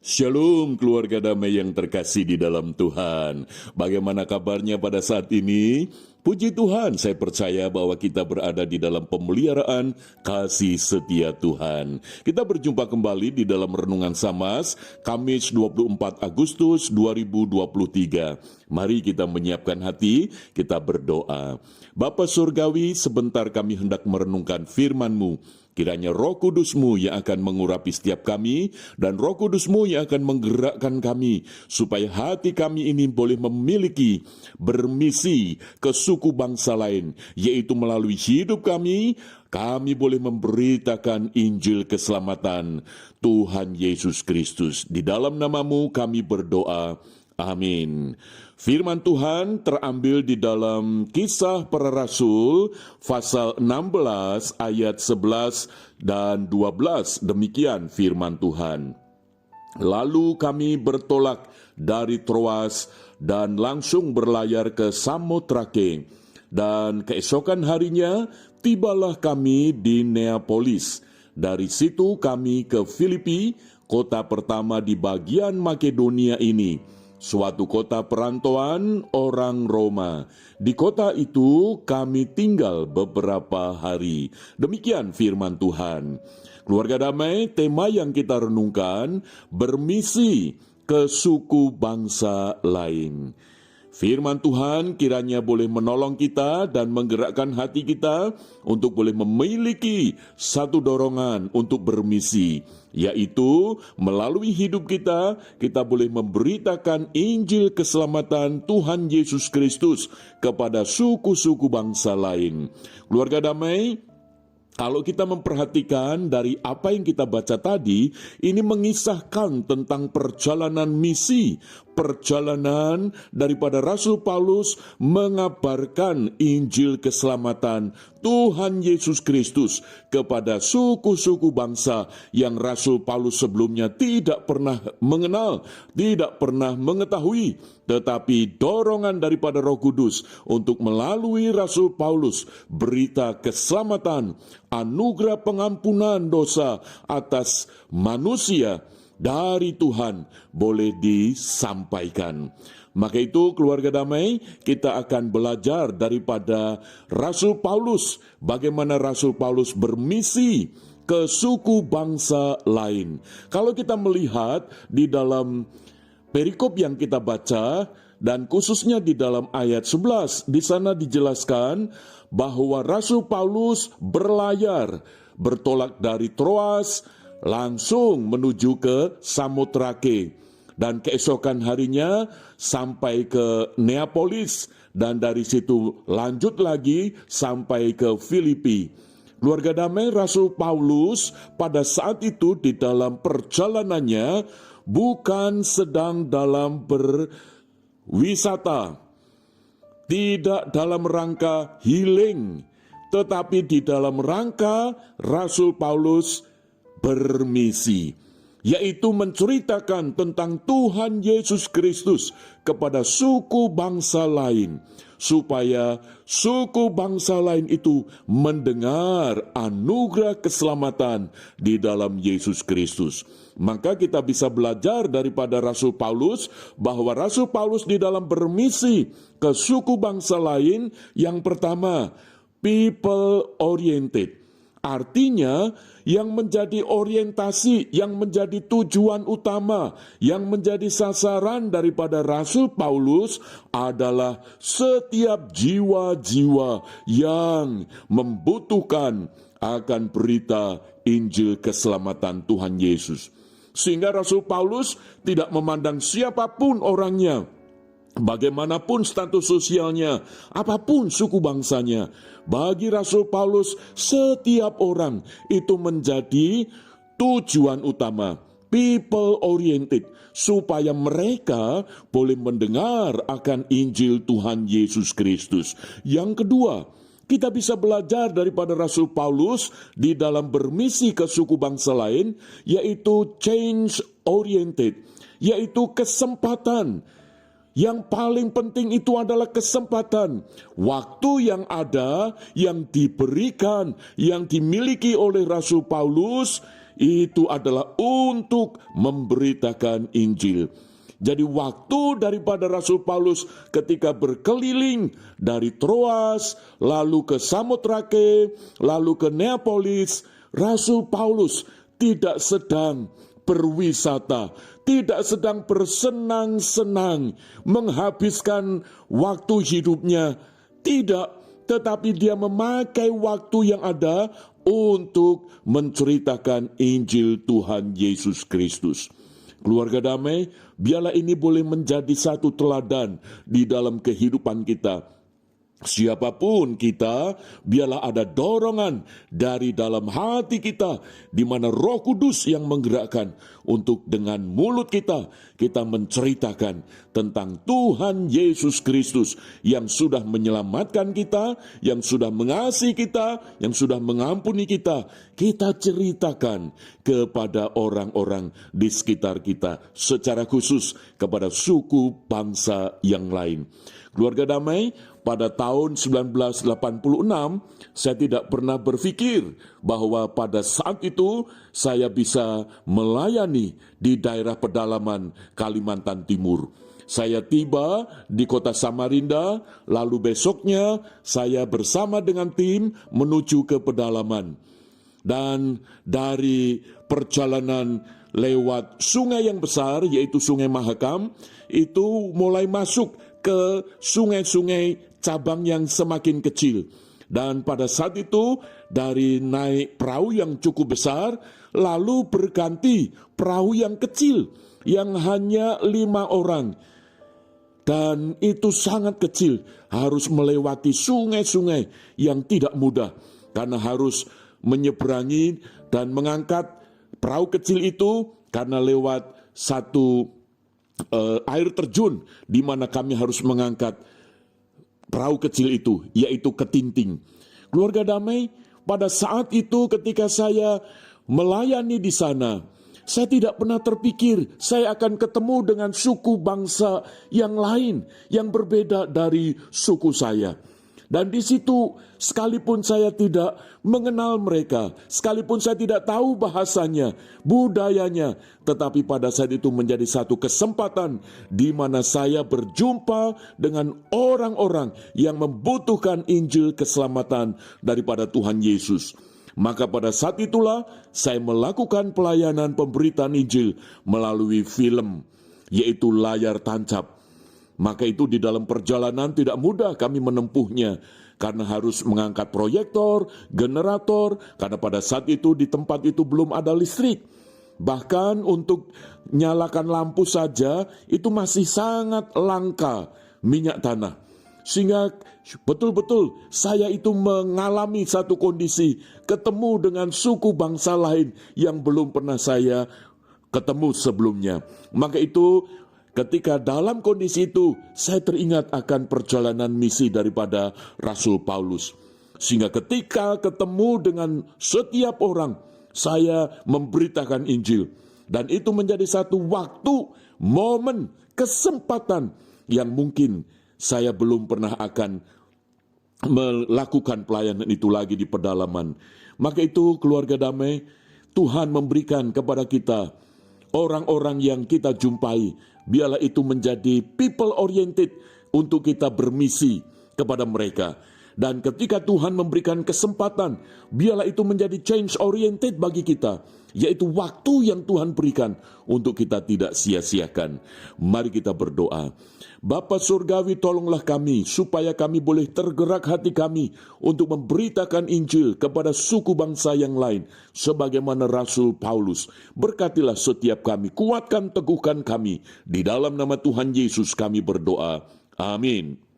Shalom keluarga damai yang terkasih di dalam Tuhan. Bagaimana kabarnya pada saat ini? Puji Tuhan, saya percaya bahwa kita berada di dalam pemeliharaan kasih setia Tuhan. Kita berjumpa kembali di dalam Renungan Samas, Kamis 24 Agustus 2023. Mari kita menyiapkan hati, kita berdoa. Bapa Surgawi, sebentar kami hendak merenungkan firman-Mu. Kiranya Roh Kudus-Mu yang akan mengurapi setiap kami, dan Roh Kudus-Mu yang akan menggerakkan kami, supaya hati kami ini boleh memiliki bermisi ke suku bangsa lain, yaitu melalui hidup kami boleh memberitakan Injil keselamatan Tuhan Yesus Kristus. Di dalam nama-Mu kami berdoa. Amin. Firman Tuhan terambil di dalam Kisah Para Rasul pasal 16 ayat 11 dan 12. Demikian firman Tuhan. Lalu kami bertolak dari Troas dan langsung berlayar ke Samotrake. Dan keesokan harinya tibalah kami di Neapolis. Dari situ kami ke Filipi, kota pertama di bagian Makedonia ini, suatu kota perantauan orang Roma. Di kota itu kami tinggal beberapa hari. Demikian firman Tuhan. Keluarga damai, tema yang kita renungkan, bermisi ke suku bangsa lain. Firman Tuhan kiranya boleh menolong kita dan menggerakkan hati kita untuk boleh memiliki satu dorongan untuk bermisi, yaitu melalui hidup kita boleh memberitakan Injil keselamatan Tuhan Yesus Kristus kepada suku-suku bangsa lain. Keluarga damai, kalau kita memperhatikan dari apa yang kita baca tadi, ini mengisahkan tentang perjalanan misi, perjalanan daripada Rasul Paulus mengabarkan Injil keselamatan Tuhan Yesus Kristus kepada suku-suku bangsa yang Rasul Paulus sebelumnya tidak pernah mengenal, tidak pernah mengetahui. Tetapi dorongan daripada Roh Kudus untuk melalui Rasul Paulus berita keselamatan, anugerah pengampunan dosa atas manusia dari Tuhan boleh disampaikan. Maka itu keluarga damai, kita akan belajar daripada Rasul Paulus, bagaimana Rasul Paulus bermisi ke suku bangsa lain. Kalau kita melihat di dalam perikop yang kita baca, dan khususnya di dalam ayat 11, di sana dijelaskan bahwa Rasul Paulus bertolak dari Troas, langsung menuju ke Samotrake. Dan keesokan harinya sampai ke Neapolis, dan dari situ lanjut lagi sampai ke Filipi. Keluarga damai, Rasul Paulus pada saat itu di dalam perjalanannya bukan sedang dalam berwisata, tidak dalam rangka healing, tetapi di dalam rangka Rasul Paulus bermisi, yaitu menceritakan tentang Tuhan Yesus Kristus kepada suku bangsa lain, supaya suku bangsa lain itu mendengar anugerah keselamatan di dalam Yesus Kristus. Maka kita bisa belajar daripada Rasul Paulus bahwa Rasul Paulus di dalam bermisi ke suku bangsa lain, yang pertama, people oriented. Artinya yang menjadi orientasi, yang menjadi tujuan utama, yang menjadi sasaran daripada Rasul Paulus adalah setiap jiwa-jiwa yang membutuhkan akan berita Injil keselamatan Tuhan Yesus. Sehingga Rasul Paulus tidak memandang siapapun orangnya, bagaimanapun status sosialnya, apapun suku bangsanya. Bagi Rasul Paulus, setiap orang itu menjadi tujuan utama, people oriented, supaya mereka boleh mendengar akan Injil Tuhan Yesus Kristus. Yang kedua, kita bisa belajar daripada Rasul Paulus di dalam bermisi ke suku bangsa lain, yaitu change oriented, yaitu kesempatan. Yang paling penting itu adalah kesempatan. Waktu yang ada, yang diberikan, yang dimiliki oleh Rasul Paulus, itu adalah untuk memberitakan Injil. Jadi waktu daripada Rasul Paulus ketika berkeliling dari Troas, lalu ke Samotrake, lalu ke Neapolis, Rasul Paulus tidak sedang berwisata, tidak sedang bersenang-senang, menghabiskan waktu hidupnya, tidak, tetapi dia memakai waktu yang ada untuk menceritakan Injil Tuhan Yesus Kristus. Keluarga damai, biarlah ini boleh menjadi satu teladan di dalam kehidupan kita. Siapapun kita, biarlah ada dorongan dari dalam hati kita, di mana Roh Kudus yang menggerakkan untuk dengan mulut kita menceritakan tentang Tuhan Yesus Kristus yang sudah menyelamatkan kita, yang sudah mengasihi kita, yang sudah mengampuni kita. Kita ceritakan kepada orang-orang di sekitar kita, secara khusus kepada suku bangsa yang lain. Keluarga damai, pada tahun 1986, saya tidak pernah berpikir bahwa pada saat itu saya bisa melayani di daerah pedalaman Kalimantan Timur. Saya tiba di kota Samarinda, lalu besoknya saya bersama dengan tim menuju ke pedalaman. Dan dari perjalanan lewat sungai yang besar, yaitu Sungai Mahakam, itu mulai masuk ke sungai-sungai cabang yang semakin kecil. Dan pada saat itu dari naik perahu yang cukup besar, lalu berganti perahu yang kecil yang hanya 5 orang. Dan itu sangat kecil, harus melewati sungai-sungai yang tidak mudah, karena harus menyeberangi dan mengangkat perahu kecil itu karena lewat satu air terjun di mana kami harus mengangkat perahu kecil itu, yaitu ketinting. Keluarga damai, pada saat itu ketika saya melayani di sana, saya tidak pernah terpikir saya akan ketemu dengan suku bangsa yang lain yang berbeda dari suku saya. Dan di situ, sekalipun saya tidak mengenal mereka, sekalipun saya tidak tahu bahasanya, budayanya, tetapi pada saat itu menjadi satu kesempatan di mana saya berjumpa dengan orang-orang yang membutuhkan Injil keselamatan daripada Tuhan Yesus. Maka pada saat itulah saya melakukan pelayanan pemberitaan Injil melalui film, yaitu layar tancap. Maka itu di dalam perjalanan tidak mudah kami menempuhnya, karena harus mengangkat proyektor, generator, karena pada saat itu di tempat itu belum ada listrik. Bahkan untuk nyalakan lampu saja itu masih sangat langka minyak tanah. Sehingga betul-betul saya itu mengalami satu kondisi ketemu dengan suku bangsa lain yang belum pernah saya ketemu sebelumnya. Maka itu ketika dalam kondisi itu, saya teringat akan perjalanan misi daripada Rasul Paulus. Sehingga ketika ketemu dengan setiap orang, saya memberitakan Injil. Dan itu menjadi satu waktu, momen, kesempatan yang mungkin saya belum pernah akan melakukan pelayanan itu lagi di pedalaman. Maka itu keluarga damai, Tuhan memberikan kepada kita orang-orang yang kita jumpai, biarlah itu menjadi people oriented untuk kita bermisi kepada mereka. Dan ketika Tuhan memberikan kesempatan, biarlah itu menjadi change oriented bagi kita, yaitu waktu yang Tuhan berikan untuk kita tidak sia-siakan. Mari kita berdoa. Bapa Surgawi, tolonglah kami supaya kami boleh tergerak hati kami untuk memberitakan Injil kepada suku bangsa yang lain sebagaimana Rasul Paulus. Berkatilah setiap kami, kuatkan teguhkan kami. Di dalam nama Tuhan Yesus kami berdoa. Amin.